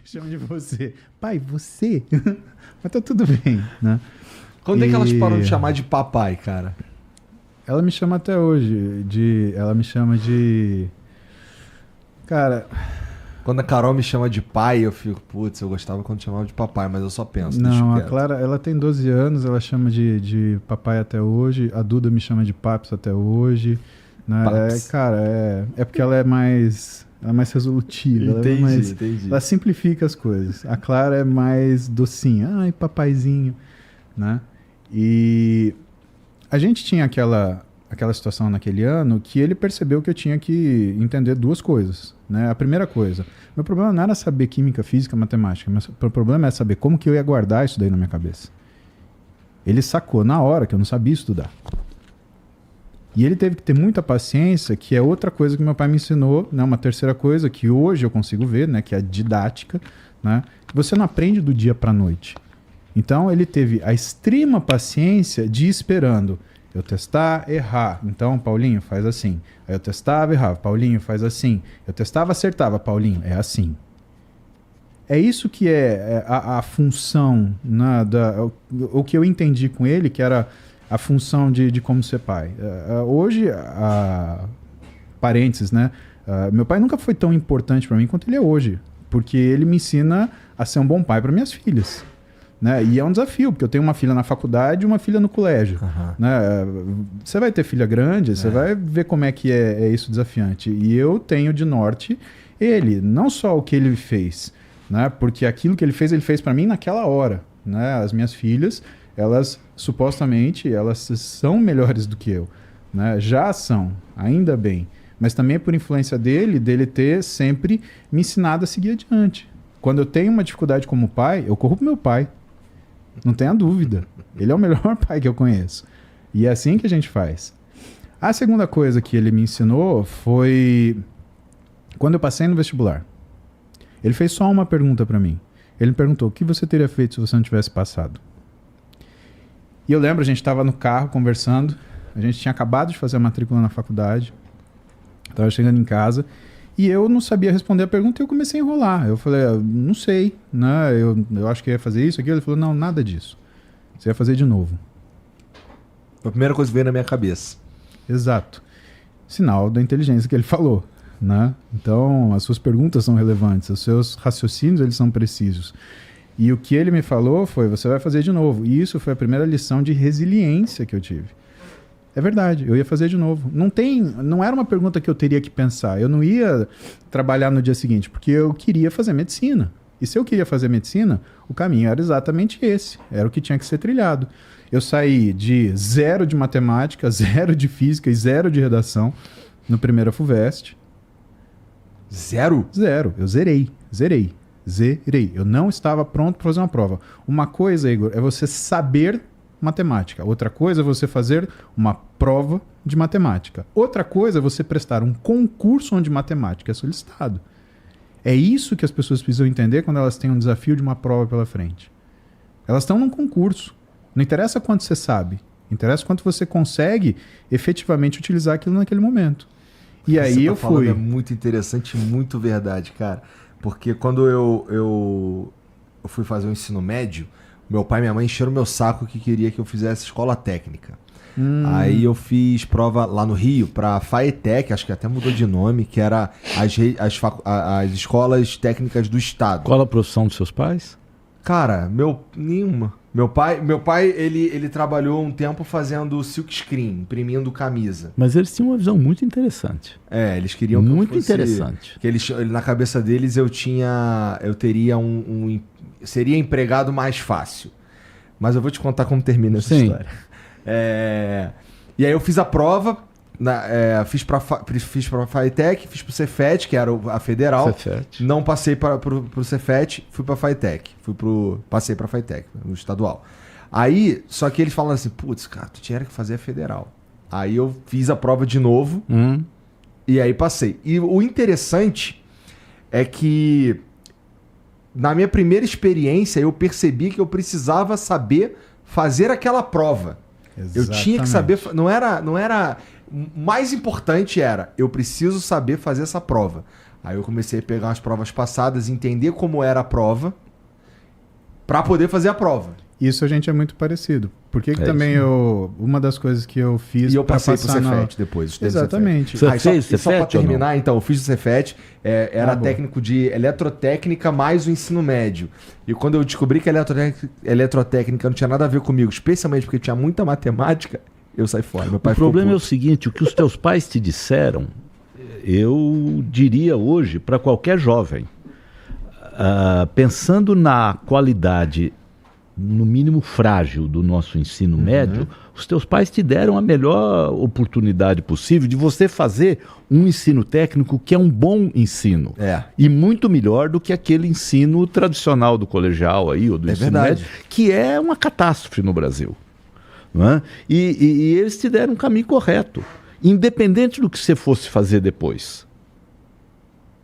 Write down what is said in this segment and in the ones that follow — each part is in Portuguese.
chama de você. Pai, você? Mas tá tudo bem, né? Quando é que elas param de chamar de papai, cara? Ela me chama até hoje ela me chama de... Cara... Quando a Carol me chama de pai, eu fico, putz, eu gostava quando chamava de papai, mas eu só penso. Não, a Clara, ela tem 12 anos, ela chama de papai até hoje. A Duda me chama de Paps até hoje. Né? Paps. É porque ela é mais resolutiva. Entendi. Ela simplifica as coisas. A Clara é mais docinha. Ai, papaizinho. Né? E a gente tinha aquela situação naquele ano que ele percebeu que eu tinha que entender duas coisas. Né? A primeira coisa, meu problema não era saber química, física, matemática. Meu problema é saber como que eu ia guardar isso daí na minha cabeça. Ele sacou na hora que eu não sabia estudar. E ele teve que ter muita paciência, que é outra coisa que meu pai me ensinou, né? Uma terceira coisa que hoje eu consigo ver, né? Que é a didática. Né? Você não aprende do dia para a noite. Então ele teve a extrema paciência de ir esperando eu testar, errar. Então, Paulinho, faz assim. Aí eu testava, errava. Paulinho, faz assim. Eu testava, acertava. Paulinho, é assim. É isso que é a função, né, o que eu entendi com ele, que era a função de como ser pai. Hoje, parênteses, né? Meu pai nunca foi tão importante para mim quanto ele é hoje. Porque ele me ensina a ser um bom pai para minhas filhas. Né? E é um desafio, porque eu tenho uma filha na faculdade e uma filha no colégio. Né? Você vai ter filha grande, você vai ver como é que é isso desafiante. E eu tenho de norte ele, não só o que ele fez, né? Porque aquilo que ele fez para mim naquela hora. Né? As minhas filhas, elas supostamente elas são melhores do que eu. Né? Já são, ainda bem. Mas também é por influência dele ter sempre me ensinado a seguir adiante. Quando eu tenho uma dificuldade como pai, eu corro pro meu pai. Não tenha dúvida. Ele é o melhor pai que eu conheço. E é assim que a gente faz. A segunda coisa que ele me ensinou foi quando eu passei no vestibular. Ele fez só uma pergunta para mim. Ele me perguntou: o que você teria feito se você não tivesse passado? E eu lembro, a gente estava no carro conversando. A gente tinha acabado de fazer a matrícula na faculdade. Estava chegando em casa. E eu não sabia responder a pergunta e eu comecei a enrolar. Eu falei, não sei, né? Eu acho que ia fazer isso, aquilo. Ele falou, não, nada disso. Você ia fazer de novo. Foi a primeira coisa que veio na minha cabeça. Exato. Sinal da inteligência que ele falou, né? Então, as suas perguntas são relevantes, os seus raciocínios, eles são precisos. E o que ele me falou foi, você vai fazer de novo. E isso foi a primeira lição de resiliência que eu tive. É verdade, eu ia fazer de novo. Não era uma pergunta que eu teria que pensar. Eu não ia trabalhar no dia seguinte, porque eu queria fazer medicina. E se eu queria fazer medicina, o caminho era exatamente esse. Era o que tinha que ser trilhado. Eu saí de 0 de matemática, 0 de física e 0 de redação no primeiro FUVEST. 0? 0. Eu zerei. Eu não estava pronto para fazer uma prova. Uma coisa, Igor, é você saber matemática. Outra coisa é você fazer uma prova de matemática. Outra coisa é você prestar um concurso onde matemática é solicitado. É isso que as pessoas precisam entender quando elas têm um desafio de uma prova pela frente. Elas estão num concurso. Não interessa quanto você sabe. Interessa quanto você consegue efetivamente utilizar aquilo naquele momento. E aí eu fui. É muito interessante e muito verdade, cara. Porque quando eu fui fazer o ensino médio, meu pai e minha mãe encheram meu saco que queria que eu fizesse escola técnica. Aí eu fiz prova lá no Rio pra FAETEC, acho que até mudou de nome, que era as escolas técnicas do estado. Qual a profissão dos seus pais? Cara, nenhuma. Meu pai ele trabalhou um tempo fazendo silkscreen, imprimindo camisa. Mas eles tinham uma visão muito interessante. Eles queriam que muito eu fosse, interessante. Que na cabeça deles eu teria seria empregado mais fácil. Mas eu vou te contar como termina essa história. E aí eu fiz a prova, fiz pra FAETEC, fiz pro Cefet, que era a federal. Cefet. Não passei pro Cefet, fui pra FAETEC. Passei pra FAETEC, no estadual. Aí, só que eles falam assim, putz, cara, tu tinha que fazer a federal. Aí eu fiz a prova de novo e aí passei. E o interessante é que na minha primeira experiência eu percebi que eu precisava saber fazer aquela prova. Exatamente. Eu tinha que saber, não era O mais importante era, eu preciso saber fazer essa prova. Aí eu comecei a pegar umas provas passadas, entender como era a prova, pra poder fazer a prova. Isso a gente é muito parecido. Por que também uma das coisas que eu fiz... E eu passei pro Cefet depois. Exatamente. Você fez Cefet só pra terminar, então, eu fiz o Cefet, era bom. técnico de eletrotécnica mais o ensino médio. E quando eu descobri que a eletrotécnica não tinha nada a ver comigo, especialmente porque tinha muita matemática, eu saí fora. Meu pai O problema é o puto. seguinte, o que os teus pais te disseram, eu diria hoje para qualquer jovem, pensando na qualidade, no mínimo frágil do nosso ensino médio, os teus pais te deram a melhor oportunidade possível de você fazer um ensino técnico que é um bom ensino. E muito melhor do que aquele ensino tradicional do colegial aí, ou do ensino verdade. médio, que é uma catástrofe no Brasil. Não é? E eles te deram um caminho correto, independente do que você fosse fazer depois.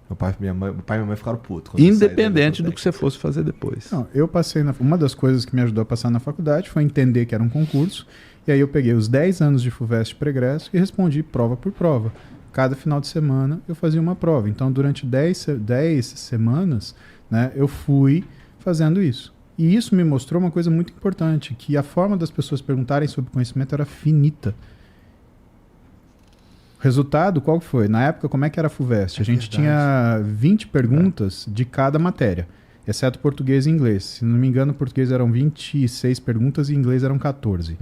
Meu pai e minha mãe ficaram putos. quando eu saí da Independente do eletrotécnica. que você fosse fazer depois. Não, eu passei uma das coisas que me ajudou a passar na faculdade foi entender que era um concurso. E aí eu peguei os 10 anos de FUVEST pregresso e respondi prova por prova. Cada final de semana eu fazia uma prova. Então, durante 10 semanas, né, eu fui fazendo isso. E isso me mostrou uma coisa muito importante, que a forma das pessoas perguntarem sobre conhecimento era finita. Resultado, qual que foi? Na época, como é que era a FUVEST? A gente tinha 20 perguntas de cada matéria, exceto português e inglês. Se não me engano, português eram 26 perguntas e inglês eram 14.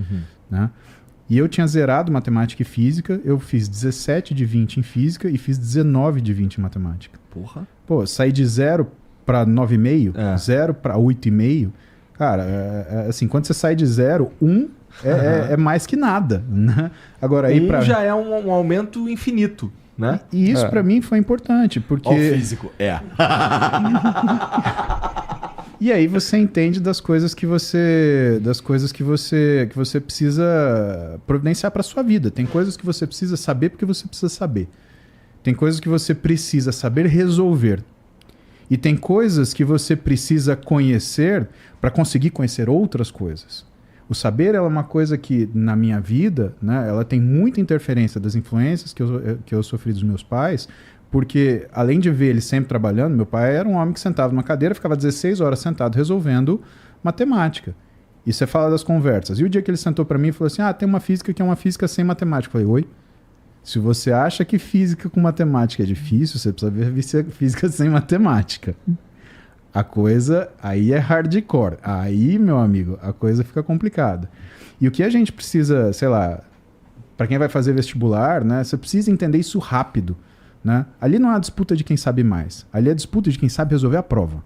Né? E eu tinha zerado matemática e física, eu fiz 17 de 20 em física e fiz 19 de 20 em matemática. Porra. Pô, saí de 0 para 9,5, 0 para 8,5. Cara, assim, quando você sai de 0, 1 é mais que nada. Né? Agora, aí já é um aumento infinito, né? E isso pra mim foi importante, porque... Ó, o físico, E aí você entende das coisas que você precisa providenciar para sua vida. Tem coisas que você precisa saber porque você precisa saber. Tem coisas que você precisa saber resolver. E tem coisas que você precisa conhecer para conseguir conhecer outras coisas. O saber é uma coisa que, na minha vida, né, ela tem muita interferência das influências que eu sofri dos meus pais, porque, além de ver ele sempre trabalhando, meu pai era um homem que sentava numa cadeira, ficava 16 horas sentado resolvendo matemática. E você fala das conversas. E o dia que ele sentou para mim e falou assim, tem uma física que é uma física sem matemática. Eu falei, oi? Se você acha que física com matemática é difícil, você precisa ver física sem matemática. A coisa aí é hardcore. Aí, meu amigo, a coisa fica complicada. E o que a gente precisa, sei lá, para quem vai fazer vestibular, né, você precisa entender isso rápido. Né? Ali não é a disputa de quem sabe mais. Ali é a disputa de quem sabe resolver a prova.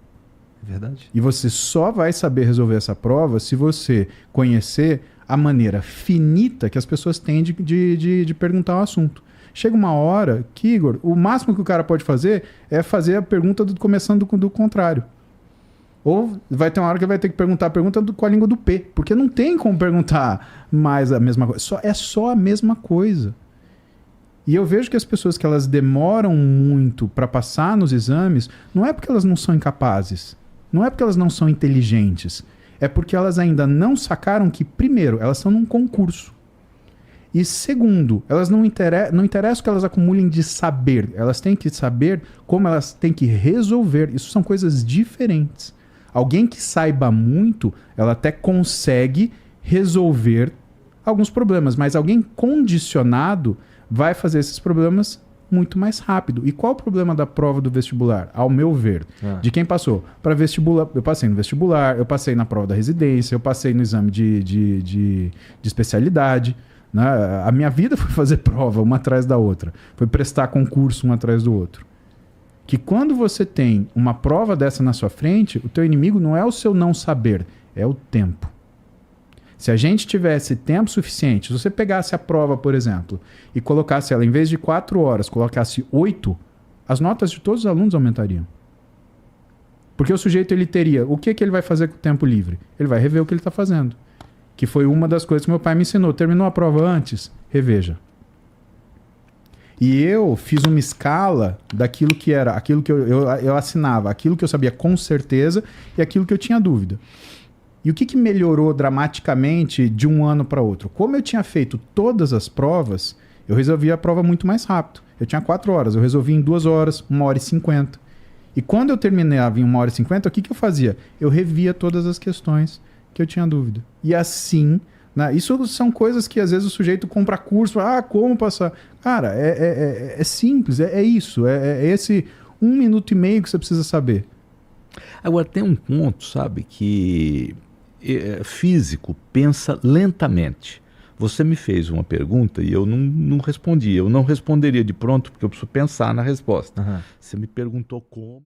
É verdade. E você só vai saber resolver essa prova se você conhecer a maneira finita que as pessoas têm de perguntar um assunto. Chega uma hora que, Igor, o máximo que o cara pode fazer é fazer a pergunta começando do contrário. Ou vai ter uma hora que ele vai ter que perguntar a pergunta com a língua do P, porque não tem como perguntar mais a mesma coisa. É só a mesma coisa. E eu vejo que as pessoas que elas demoram muito para passar nos exames, não é porque elas não são incapazes, não é porque elas não são inteligentes, é porque elas ainda não sacaram que, primeiro, elas estão num concurso. E segundo, elas não interessa o que elas acumulem de saber. Elas têm que saber como elas têm que resolver. Isso são coisas diferentes. Alguém que saiba muito, ela até consegue resolver alguns problemas. Mas alguém condicionado vai fazer esses problemas muito mais rápido. E qual o problema da prova do vestibular? Ao meu ver, de quem passou? Para vestibular, eu passei no vestibular, eu passei na prova da residência, eu passei no exame de especialidade. Né? A minha vida foi fazer prova uma atrás da outra. Foi prestar concurso um atrás do outro. Que quando você tem uma prova dessa na sua frente, o teu inimigo não é o seu não saber, é o tempo. Se a gente tivesse tempo suficiente, se você pegasse a prova, por exemplo, e colocasse ela, em vez de 4 horas, colocasse 8, as notas de todos os alunos aumentariam. Porque o sujeito ele teria... O que ele vai fazer com o tempo livre? Ele vai rever o que ele está fazendo. Que foi uma das coisas que meu pai me ensinou. Terminou a prova antes? Reveja. E eu fiz uma escala daquilo que era, aquilo que eu assinava, aquilo que eu sabia com certeza e aquilo que eu tinha dúvida. E o que melhorou dramaticamente de um ano para outro? Como eu tinha feito todas as provas, Eu resolvi a prova muito mais rápido. Eu tinha 4 horas, eu resolvi em 2 horas, 1h50. E quando eu terminava em 1h50, o que eu fazia? Eu revia todas as questões que eu tinha dúvida. E assim, né, isso são coisas que às vezes o sujeito compra curso, como passar? Cara, é simples, é isso, é esse 1 minuto e meio que você precisa saber. Agora, tem um ponto, sabe, que físico pensa lentamente. Você me fez uma pergunta e eu não respondi. Eu não responderia de pronto porque eu preciso pensar na resposta. Você me perguntou como...